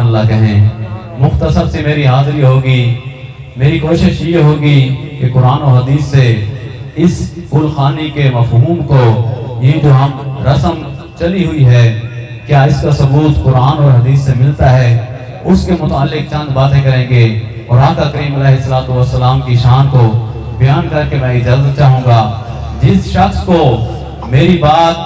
اللہ کہیں۔ مختصر سی میری حاضری ہوگی، میری کوشش یہ ہوگی کہ قرآن و حدیث سے اس گلخانی کے مفہوم کو، یہ جو ہم رسم چلی ہوئی ہے، کیا اس کا ثبوت قرآن اور حدیث سے ملتا ہے، اس کے متعلق چند باتیں کریں گے، اور آقا کریم علیہ السلام کی شان کو بیان کر کے میں اجازت چاہوں گا۔ جس شخص کو میری بات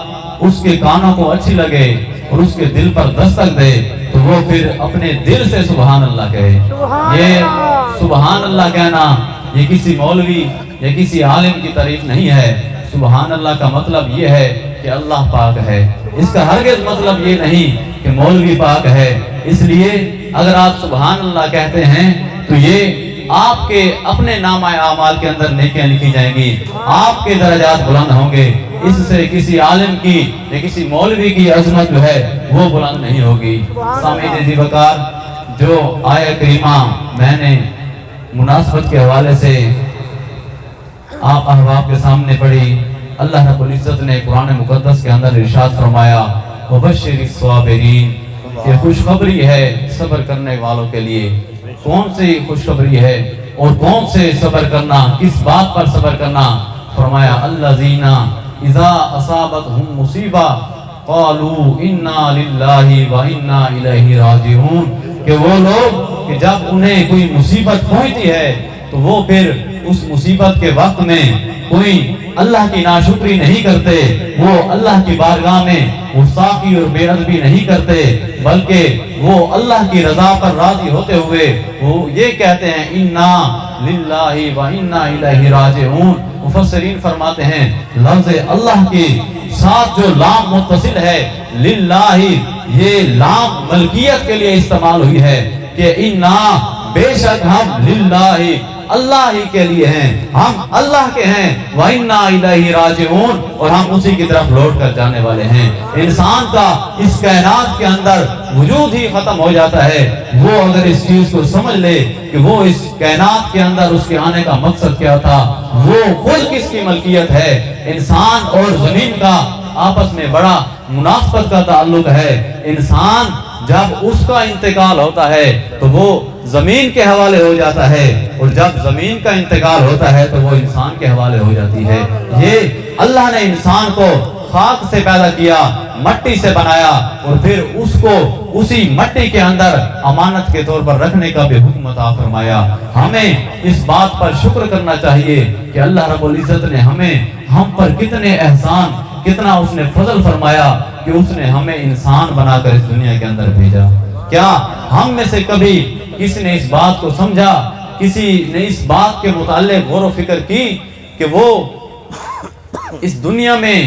اس کے کانوں کو اچھی لگے اور اس کے دل پر دستک دے تو وہ پھر اپنے دل سے سبحان اللہ کہے۔ یہ سبحان اللہ کہنا یہ کسی مولوی یا کسی عالم کی تعریف نہیں ہے۔ سبحان اللہ کا مطلب یہ ہے کہ اللہ پاک ہے، اس کا ہرگز مطلب یہ نہیں کہ مولوی پاک ہے۔ اس لیے اگر آپ سبحان اللہ کہتے ہیں تو یہ آپ کے اپنے نامہ اعمال کے اندر نیکیاں لکھی جائیں گی، آپ کے درجات بلند ہوں گے۔ اس سے کسی عالم کی یا کسی مولوی کی عظمت جو ہے وہ بلند نہیں ہوگی۔ سامعین عزیز وقار، جو آیہ کریمہ میں نے مناسبت کے حوالے سے آپ احباب کے سامنے پڑھی، اللہ رب العزت نے قرآن مقدس کے اندر ارشاد فرمایا وَبَشِّرِ الصَّابِرِينَ، یہ خوشخبری ہے صبر کرنے والوں کے لیے۔ کون سی خوشخبری ہے اور کون سے صبر کرنا، کس بات پر صبر کرنا؟ فرمایا الذین اذا اصابتہم مصیبہ قالوا انا للہ وانا الیہ راجعون، کہ وہ لوگ کہ جب انہیں کوئی مصیبت پہنچتی ہے تو وہ پھر اس مصیبت کے وقت میں کوئی اللہ کی ناشکری نہیں کرتے، وہ اللہ کی بارگاہ میں گستاخی اور بے ادبی نہیں کرتے، بلکہ وہ اللہ کی رضا پر راضی ہوتے ہوئے وہ یہ کہتے ہیں انا للہ و انا الیہ راجعون۔ مفسرین فرماتے ہیں لفظ اللہ کے ساتھ جو لام متصل ہے للہ، یہ لام ملکیت کے لیے استعمال ہوئی ہے کہ انا بے شک ہم للہ اللہ ہی کے لیے ہیں، ہم اللہ کے ہیں، وَإِنَّا إِلَيْهِ رَاجِعُونَ، اور ہم اسی کی طرف لوٹ کر جانے والے ہیں۔ انسان کا اس کائنات کے اندر وجود ہی ختم ہو جاتا ہے۔ وہ اگر اس چیز کو سمجھ لے کہ وہ اس کائنات کے اندر اس کے آنے کا مقصد کیا تھا، وہ خود کس کی ملکیت ہے۔ انسان اور زمین کا آپس میں بڑا مناسبت کا تعلق ہے۔ انسان جب اس کا انتقال ہوتا ہے تو وہ زمین کے حوالے ہو جاتا ہے، اور جب زمین کا انتقال ہوتا ہے تو وہ انسان کے حوالے ہو جاتی ہے۔ یہ اللہ نے انسان کو خاک سے پیدا کیا، مٹی سے بنایا، اور پھر اس کو اسی مٹی کے اندر امانت کے طور پر رکھنے کا بھی حکم عطا فرمایا۔ ہمیں اس بات پر شکر کرنا چاہیے کہ اللہ رب العزت نے ہم پر کتنے احسان، کتنا اس نے فضل فرمایا کہ اس نے ہمیں انسان بنا کر اس دنیا کے اندر بھیجا۔ کیا ہم میں سے کبھی کسی نے اس بات کو سمجھا، کسی نے اس بات کے متعلق غور و فکر کی کہ وہ اس دنیا میں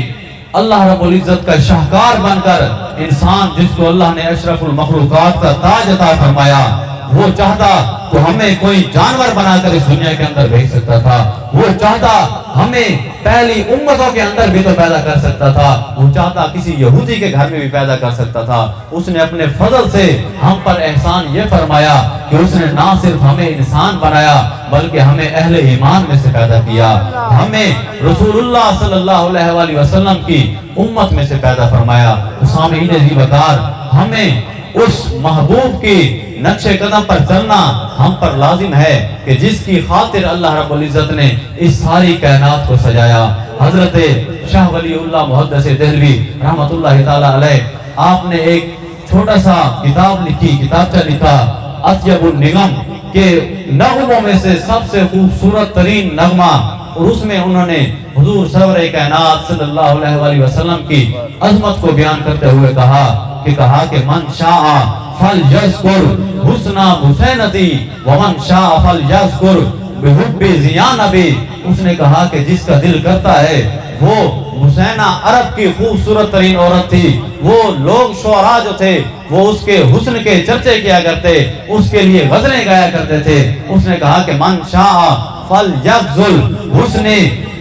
اللہ رب العزت کا شاہکار بن کر انسان، جس کو اللہ نے اشرف المخلوقات کا تاج عطا فرمایا، وہ چاہتا تو ہمیں کوئی جانور بنا کر اس دنیا کے اندر بھیج سکتا تھا، وہ چاہتا ہمیں پہلی امتوں کے اندر بھی تو پیدا کر سکتا تھا، وہ چاہتا کسی یہودی کے گھر میں بھی پیدا کر سکتا تھا۔ اس نے اپنے فضل سے ہم پر احسان یہ فرمایا کہ اس نے نہ صرف ہمیں انسان بنایا بلکہ ہمیں اہل ایمان میں سے پیدا کیا، ہمیں رسول اللہ صلی اللہ علیہ وآلہ وسلم کی امت میں سے پیدا فرمایا۔ سامعین عزیز وقار، ہمیں اس محبوب کی نقش قدم پر چلنا ہم پر لازم ہے کہ جس کی خاطر اللہ رب العزت نے اس ساری کائنات کو سجایا۔ حضرت شاہ ولی اللہ محدث دہلوی رحمت اللہ تعالی علیہ، آپ نے ایک چھوٹا سا کتابچہ لکھا اطیب النغم، کہ نغموں میں سے سب سے خوبصورت ترین نغمہ، اور اس میں انہوں نے حضور سرور کائنات صلی اللہ علیہ وآلہ وسلم کی عظمت کو بیان کرتے ہوئے کہا کہ من شاء فلیذکر حسن حسینتی ومن شاء فلیذکر بحب زینبی۔ اس نے کہا کہ جس کا دل کرتا ہے، وہ حسینہ عرب کی خوبصورت ترین عورت تھی، وہ لوگ شعراء جو تھے وہ اس کے حسن کے چرچے کیا کرتے، اس کے لیے غزلیں گایا کرتے تھے۔ اس نے کہا کہ من شاء فلیغزل حسن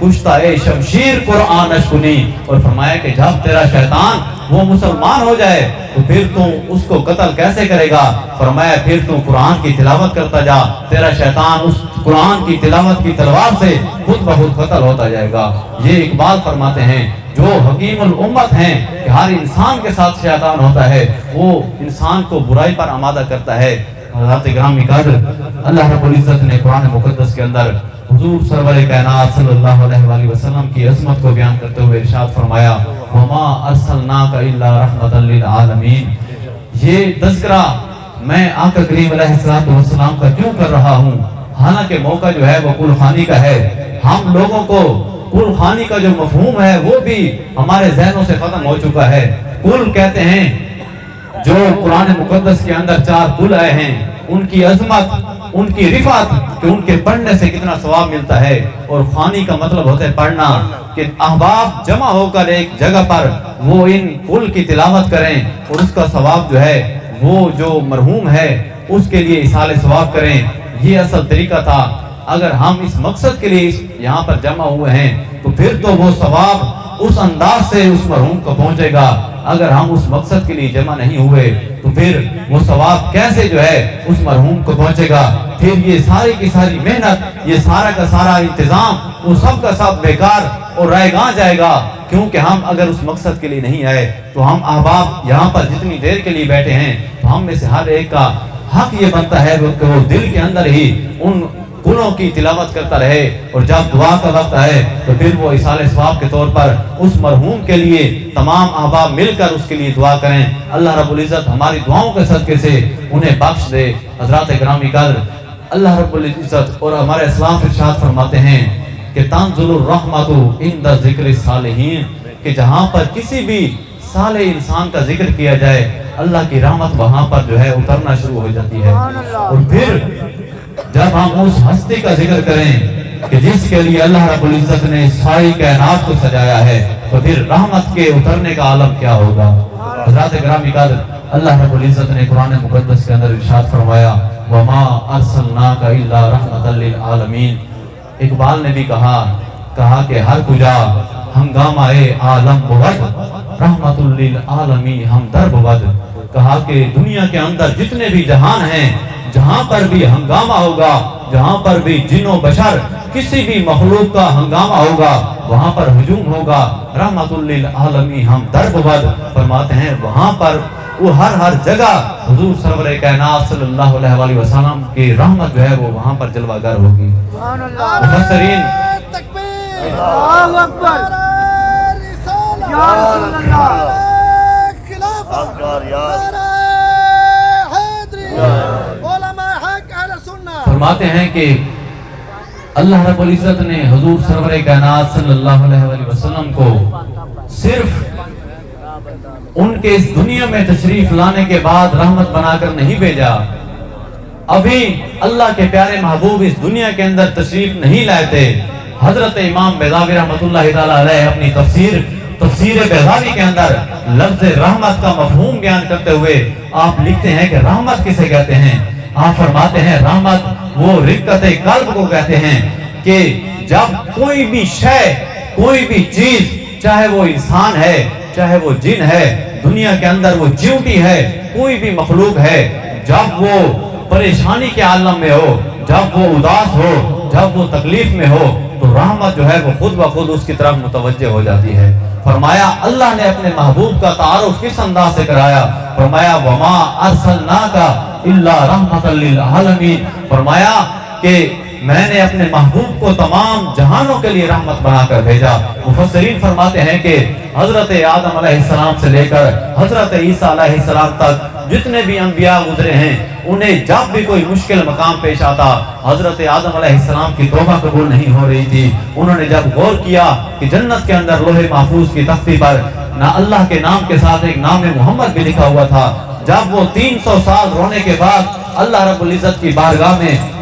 کشتا اے شمشیر قرآن اشکنی, اور فرمایا کہ جب تیرا شیطان وہ مسلمان ہو جائے تو پھر تم اس کو قتل کیسے کرے گا؟ فرمایا پھر تم قرآن کی تلاوت کرتا جا, تیرا شیطان اس قرآن کی تلاوت کی تلوار سے خود بخود قتل ہوتا جائے گا. یہ اقبال فرماتے ہیں جو حکیم الامت ہیں کہ ہر انسان کے ساتھ شیطان ہوتا ہے, وہ انسان کو برائی پر آمادہ کرتا ہے. حضرات گرامی قدر, اللہ رب العزت نے قرآن مقدس کے اندر حضور سرور کائنات صلی اللہ علیہ وآلہ وسلم کی عظمت کو بیان کرتے ہوئے ارشاد فرمایا وَمَا أَرْسَلْنَاكَ إِلَّا رَحْمَةً لِلْعَالَمِينَ. یہ تذکرہ میں آقا کریم علیہ السلام کا کیوں کر رہا ہوں؟ حالانکہ موقع جو ہے وہ کل خانی کا ہے. ہم لوگوں کو کل خانی کا جو مفہوم ہے وہ بھی ہمارے ذہنوں سے ختم ہو چکا ہے. کل کہتے ہیں جو قرآن مقدس کے اندر 4 کل آئے ہیں, ان کی عظمت, ان کی رفعت, کہ ان کے پڑھنے سے کتنا ثواب ملتا ہے. اور خانی کا مطلب ہوتا ہے پڑھنا, کہ احباب جمع ہو کر ایک جگہ پر وہ ان کل کی تلاوت کریں اور اس کا ثواب جو ہے وہ جو مرحوم ہے اس کے لیے ایصال ثواب کریں. یہ اصل طریقہ تھا. اگر ہم اس مقصد کے لیے یہاں پر جمع ہوئے ہیں تو پھر تو وہ ثواب اس انداز سے اس مرحوم کو پہنچے گا. اگر ہم اس مقصد کے لیے جمع نہیں ہوئے تو پھر وہ ثواب کیسے جو ہے اس مرحوم کو پہنچے گا؟ پھر یہ ساری کی ساری محنت, یہ سارا کا سارا انتظام, وہ سب کا سب بیکار اور رائے گاں جائے گا. کیونکہ ہم اگر اس مقصد کے لیے نہیں آئے تو ہم احباب یہاں پر جتنی دیر کے لیے بیٹھے ہیں تو ہم میں سے ہر ایک کا حق یہ بنتا ہے کہ وہ دل کے اندر ہی ان کلوں کی تلاوت کرتا رہے, اور جب دعا کا وقت آئے تو پھر وہ ایصال ثواب کے طور پر اس مرحوم کے لیے تمام احباب مل کر اس کے لیے دعا کریں. اللہ رب العزت ہماری دعاؤں کے صدقے سے انہیں بخش دے. حضرات گرامی قدر, اللہ رب العزت اور ہمارے اسلام ارشاد فرماتے ہیں کہ تنزل الرحمت عند ذکر الصالحین, کہ جہاں پر کسی بھی صالح انسان کا ذکر کیا جائے اللہ کی رحمت وہاں پر جو ہے اترنا شروع ہو جاتی ہے. اور پھر جب ہم اس ہستی کا ذکر کریں کہ جس کے لیے اللہ رب العزت نے ساری کائنات کو سجایا ہے, تو پھر رحمت کے اترنے کا عالم کیا ہوگا؟ حضرات گرامی قدر, اللہ رب العزت نے قرآن مقدس کے اندر ارشاد فرمایا وَمَا أَرْسَلْنَاكَ إِلَّا رَحْمَةً لِلْعَالَمِينَ. اقبال نے بھی کہا کہ ہر کجا ہنگامہ عالم بود رحمت للعالمین ہم در بود. کہا کہ دنیا کے اندر جتنے بھی جہان ہیں, جہاں پر بھی ہنگامہ ہوگا, جہاں پر بھی جن و بشر کسی بھی مخلوق کا ہنگامہ ہوگا, وہاں پر ہجوم ہوگا, رحمت للعالمین ہم در بود. فرماتے ہیں وہاں پر وہ ہر جگہ حضور سرور کائنات صلی اللہ علیہ وآلہ وسلم کی رحمت جو ہے وہ وہاں پر جلوہ گر ہوگی. مفسرین اللہ اکبر یا رسول اللہ فرماتے ہیں کہ اللہ رب العزت نے حضور سرور کائنات صلی اللہ علیہ وآلہ وسلم کو صرف ان کے اس دنیا میں تشریف لانے کے بعد رحمت بنا کر نہیں بھیجا. ابھی اللہ کے پیارے محبوب اس دنیا کے اندر تشریف نہیں لائے تھے. حضرت امام بیضاوی رحمۃ اللہ تعالی علیہ اپنی تفسیر بیضاوی کے اندر لفظ رحمت کا مفہوم بیان کرتے ہوئے آپ لکھتے ہیں کہ رحمت کسے کہتے ہیں؟ آپ فرماتے ہیں رحمت وہ رقت قلب کو کہتے ہیں کہ جب کوئی بھی شے, کوئی بھی چیز, چاہے وہ انسان ہے, چاہے وہ جن ہے, دنیا کے اندر وہ چیونٹی ہے, کوئی بھی مخلوق ہے, جب وہ پریشانی کے عالم میں ہو, جب وہ اداس ہو, جب وہ تکلیف میں ہو, تو رحمت جو ہے وہ خود بخود اس کی طرف متوجہ ہو جاتی ہے. فرمایا اللہ نے اپنے محبوب کا تعارف کس انداز سے کرایا؟ فرمایا وما ارسلناک الا رحمۃ للعالمین. فرمایا کہ میں نے اپنے محبوب کو تمام جہانوں کے لیے رحمت بنا کر بھیجا. مفسرین فرماتے ہیں کہ حضرت آدم علیہ السلام سے لے کر حضرت عیسیٰ علیہ السلام تک جتنے بھی انبیاء گزرے ہیں, انہیں جب بھی کوئی مشکل مقام پیش آتا, حضرت آدم علیہ السلام کی توبہ قبول نہیں ہو رہی تھی. انہوں نے جب غور کیا کہ جنت کے اندر لوح محفوظ کی تختی پر نہ اللہ کے نام کے ساتھ ایک نام محمد بھی لکھا ہوا تھا, جب وہ 300 سال رونے کے بعد اللہ رب العزت کی بارگاہ میں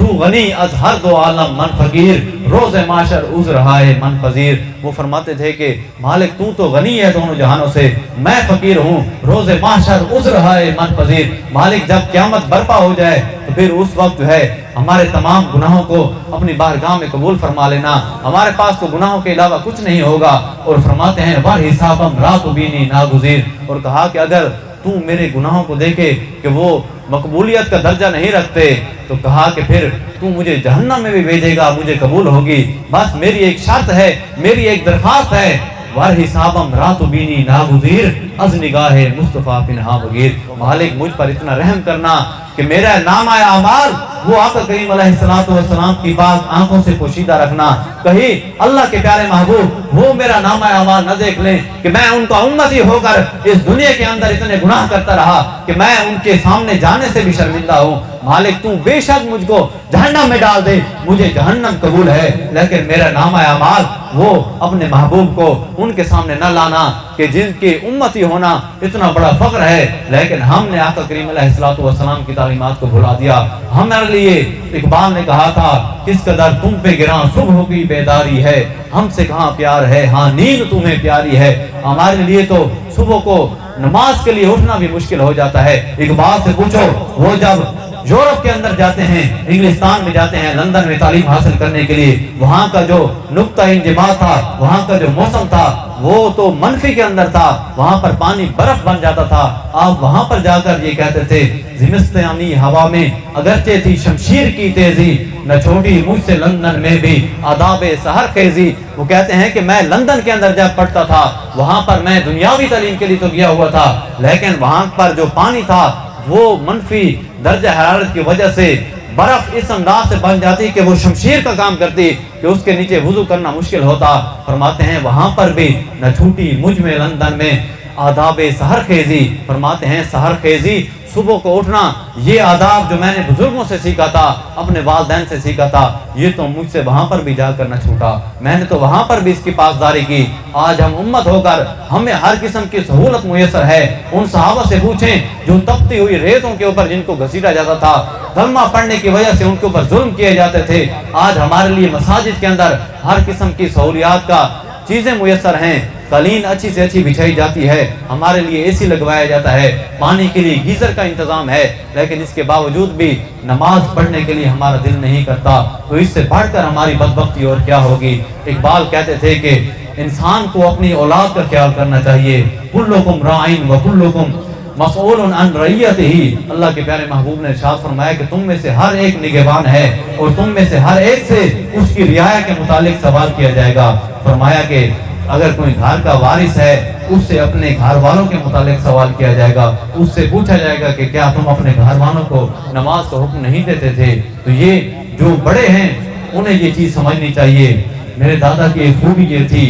تو غنی از ہر دو عالم من فقیر روز معاشر عذر ہائے من پذیر. وہ فرماتے تھے کہ مالک تو تو غنی ہے دونوں جہانوں سے، میں فقیر ہوں، روز معاشر عذر ہائے من پذیر. مالک جب قیامت برپا ہو جائے تو پھر اس وقت جو ہے ہمارے تمام گناہوں کو اپنی بارگاہ میں قبول فرما لینا، ہمارے پاس تو گناہوں کے علاوہ کچھ نہیں ہوگا. اور فرماتے ہیں ور حسابم رات بینی ناگزیر. اور کہا کہ اگر تو میرے گناہوں کو دیکھے کہ وہ مقبولیت کا درجہ نہیں رکھتے تو کہا کہ پھر تو مجھے جہنم میں بھی بھیجے گا، مجھے قبول ہوگی. بس میری ایک شرط ہے، میری ایک درخواست ہے، ور حسابم رات بینی ناگزیر از نگاہ مصطفیٰ پنہا بغیر. مالک مجھ پر اتنا رحم کرنا کہ میرا نامہ اعمال وہ آقا کریم علیہ السلام کی پاک آنکھوں سے پوشیدہ رکھنا. کہیں اللہ کے پیارے محبوب وہ میرا نامہ اعمال نہ دیکھ لیں کہ میں ان کا امتی ہو کر اس دنیا کے اندر اتنے گناہ کرتا رہا کہ میں ان کے سامنے جانے سے بھی شرمندہ ہوں. مالک تو بے شک مجھ کو جہنم میں ڈال دے، مجھے جہنم قبول ہے، لیکن میرا نامہ اعمال وہ اپنے محبوب کو ان کے سامنے نہ لانا کہ جن کی امتی ہونا اتنا بڑا فخر ہے، لیکن ہم نے آقا کریم علیہ السلام کی تعلیمات کو بھلا دیا. ہمارے لیے اقبال نے کہا تھا کس قدر تم پہ گراں صبح کی بیداری ہے، ہم سے کہاں پیار ہے، ہاں نیند تمہیں پیاری ہے. ہمارے لیے تو صبح کو نماز کے لیے اٹھنا بھی مشکل ہو جاتا ہے. اقبال سے پوچھو وہ جب یورپ کے اندر جاتے ہیں، انگلستان میں جاتے ہیں، لندن میں تعلیم حاصل کرنے کے لیے، وہاں کا جو نقطہ انجماع تھا، وہاں کا جو موسم تھا وہ تو منفی کے اندر تھا، وہاں پر پانی برف بن جاتا تھا. آپ وہاں پر جا کر یہ کہتے تھے زمستانی ہوا میں اگرچہ تھی شمشیر کی تیزی، نہ چھوٹی مجھ سے لندن میں بھی آداب سحر خیزی. وہ کہتے ہیں کہ میں لندن کے اندر جب پڑھتا تھا وہاں پر میں دنیاوی تعلیم کے لیے تو گیا ہوا تھا، لیکن وہاں پر جو پانی تھا وہ منفی درجہ حرارت کی وجہ سے برف اس انداز سے بن جاتی کہ وہ شمشیر کا کام کرتی کہ اس کے نیچے وضو کرنا مشکل ہوتا. فرماتے ہیں وہاں پر بھی نہ چھوٹی مجھ میں لندن میں آداب سحر خیزی. فرماتے ہیں سحر خیزی صبح کو اٹھنا، یہ آداب جو میں نے بزرگوں سے سیکھا تھا، اپنے والدین سے سیکھا تھا، یہ تو مجھ سے وہاں پر بھی جا کر نہ چھوٹا، میں نے تو وہاں پر بھی اس کی پاسداری کی. آج ہم امت ہو کر ہمیں ہر قسم کی سہولت میسر ہے. ان صحابہ سے پوچھیں جو تپتی ہوئی ریتوں کے اوپر جن کو گھسیٹا جاتا تھا، کلمہ پڑھنے کی وجہ سے ان کے اوپر ظلم کیے جاتے تھے. آج ہمارے لیے مساجد کے اندر ہر قسم کی سہولیات کا چیزیں میسر ہیں، قالین اچھی سے اچھی بچھائی جاتی ہے، ہمارے لیے اے سی لگوایا جاتا ہے، پانی کے لیے گیزر کا انتظام ہے، لیکن اس کے باوجود بھی نماز پڑھنے کے لیے ہمارا دل نہیں کرتا. تو اس سے بڑھ کر ہماری بدبختی اور کیا ہوگی. اقبال کہتے تھے کہ انسان کو اپنی اولاد کا خیال کرنا چاہیے. کلکم راعین و کلکم مسئول عن رعیتہ. اللہ کے پیارے محبوب نے ارشاد فرمایا کہ تم میں سے ہر ایک نگہبان ہے اور تم میں سے ہر ایک سے اس کی رعایا کے متعلق سوال کیا جائے گا. فرمایا کہ اگر کوئی گھر کا وارث ہے اس سے اپنے گھر والوں کے متعلق سوال کیا جائے گا، اس سے پوچھا جائے گا کہ کیا تم اپنے گھر والوں کو نماز کا حکم نہیں دیتے تھے. تو یہ جو بڑے ہیں انہیں یہ چیز سمجھنی چاہیے. میرے دادا کی ایک خوبی یہ تھی،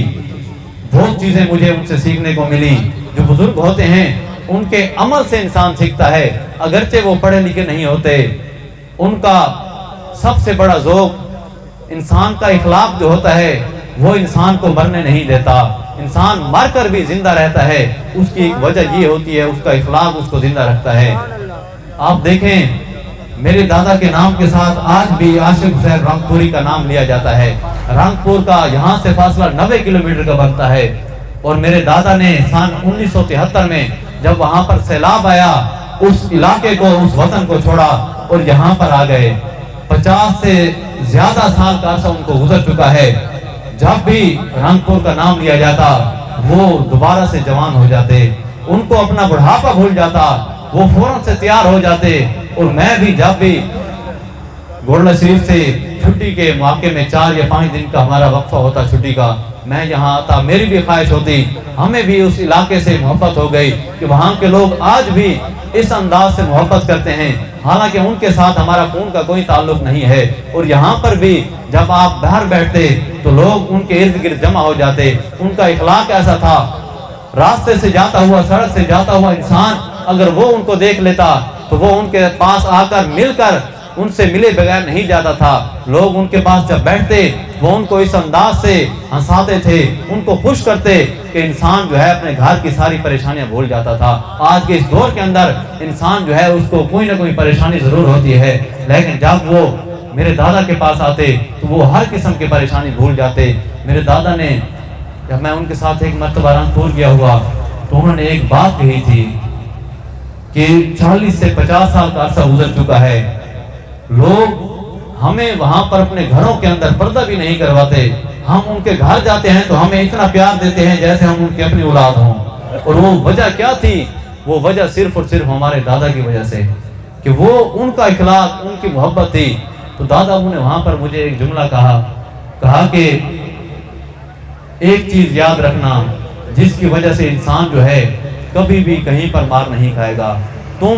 بہت چیزیں مجھے ان سے سیکھنے کو ملی. جو بزرگ ہوتے ہیں ان کے عمل سے انسان سیکھتا ہے، اگرچہ وہ پڑھے لکھے نہیں ہوتے. ان کا سب سے بڑا ذوق انسان کا اخلاق جو ہوتا ہے وہ انسان کو مرنے نہیں دیتا. انسان مر کر بھی زندہ رہتا ہے، اس کی ایک وجہ یہ ہوتی ہے اس کا اخلاق اس کو زندہ رکھتا ہے. آپ دیکھیں میرے دادا کے نام کے ساتھ آج بھی عاشق حسین رنگپوری کا نام لیا جاتا ہے. رنگپور کا یہاں سے فاصلہ 90 کلومیٹر کا بنتا ہے. اور میرے دادا نے سن 1973 میں جب وہاں پر سیلاب آیا اس علاقے کو، اس وطن کو چھوڑا اور یہاں پر آ گئے. 50 سے زیادہ سال کا عرصہ ان کو گزر چکا ہے. جب بھی رنگپور کا نام لیا جاتا وہ دوبارہ سے جوان ہو جاتے، ان کو اپنا بڑھاپا بھول جاتا، وہ فوراً سے تیار ہو جاتے. اور میں بھی جب بھی گولڈا شریف سے چھٹی کے موقع میں 4 یا 5 دن کا ہمارا وقفہ ہوتا چھٹی کا، میں یہاں آتا، میری بھی خواہش ہوتی، ہمیں بھی اس علاقے سے محبت ہو گئی کہ وہاں کے لوگ آج بھی اس انداز سے محبت کرتے ہیں، حالانکہ ان کے ساتھ ہمارا خون کا کوئی تعلق نہیں ہے. اور یہاں پر بھی جب آپ باہر بیٹھتے تو لوگ ان کے ارد گرد جمع ہو جاتے. ان کا اخلاق ایسا تھا، راستے سے جاتا ہوا، سڑک سے جاتا ہوا انسان اگر وہ ان کو دیکھ لیتا تو وہ ان کے پاس آ کر مل کر ان سے ملے بغیر نہیں جاتا تھا. لوگ ان کے پاس جب بیٹھتے وہ ان کو اس انداز سے ہنساتے تھے، ان کو خوش کرتے کہ انسان جو ہے اپنے گھر کی ساری پریشانیاں بھول جاتا تھا. آج کے اس دور کے اندر انسان جو ہے اس کو کوئی نہ کوئی پریشانی ضرور ہوتی ہے، لیکن جب وہ میرے دادا کے پاس آتے تو وہ ہر قسم کی پریشانی بھول جاتے۔ میرے دادا نے جب میں ان کے ساتھ ایک مرتبہ رنگپور گیا ہوا تو انہوں نے ایک بات کہی تھی کہ 40 سے 50 سال کا عرصہ گزر چکا ہے، لوگ ہمیں وہاں پر اپنے گھروں کے اندر پردہ بھی نہیں کرواتے، ہم ان کے گھر جاتے ہیں تو ہمیں اتنا پیار دیتے ہیں جیسے ہم ان کی اپنی اولاد ہوں۔ اور وہ وجہ کیا تھی؟ وہ وجہ صرف اور صرف ہمارے دادا کی وجہ سے، کہ وہ ان کا اخلاق، ان کی محبت تھی۔ تو دادا ابو نے وہاں پر مجھے ایک جملہ کہا کہ ایک چیز یاد رکھنا، جس کی وجہ سے انسان جو ہے کبھی بھی کہیں پر مار نہیں کھائے گا۔ تم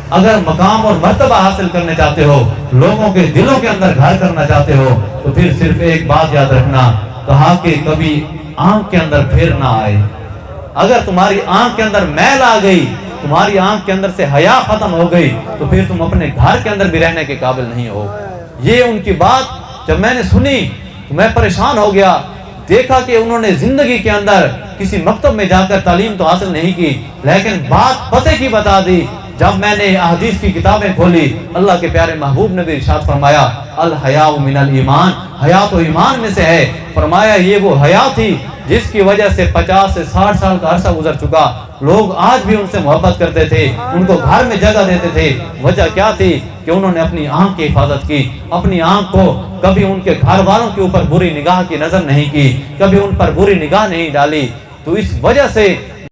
اگر مقام اور مرتبہ حاصل کرنے چاہتے ہو، لوگوں کے دلوں کے اندر گھر کرنا چاہتے ہو، تو پھر صرف ایک بات یاد رکھنا، کہا کہ کبھی آنکھ کے اندر پھر نہ آئے۔ اگر تمہاری آنکھ کے اندر میل آ گئی، تمہاری آنکھ کے اندر سے حیا ختم ہو گئی، تو پھر تم اپنے گھر کے اندر بھی رہنے کے قابل نہیں ہو۔ یہ ان کی بات جب میں نے سنی تو میں پریشان ہو گیا۔ دیکھا کہ انہوں نے زندگی کے اندر کسی مکتب میں جا کر تعلیم تو حاصل نہیں کی، لیکن بات پتے کی بتا دی۔ جب میں نے احادیث کی کتابیں کھولی، اللہ کے پیارے محبوب نے بھی ارشاد فرمایا الحیاء من الایمان، حیا تو ایمان میں سے ہے۔ فرمایا یہ وہ حیا تھی جس کی وجہ سے 50 سے 60 سال کا عرصہ گزر چکا، لوگ آج بھی ان سے محبت کرتے تھے، ان کو گھر میں جگہ دیتے تھے۔ وجہ کیا تھی؟ کہ انہوں نے اپنی آنکھ کی حفاظت کی، اپنی آنکھ کو کبھی ان کے گھر والوں کے اوپر بری نگاہ کی نظر نہیں کی، کبھی ان پر بری نگاہ نہیں ڈالی۔ تو اس وجہ سے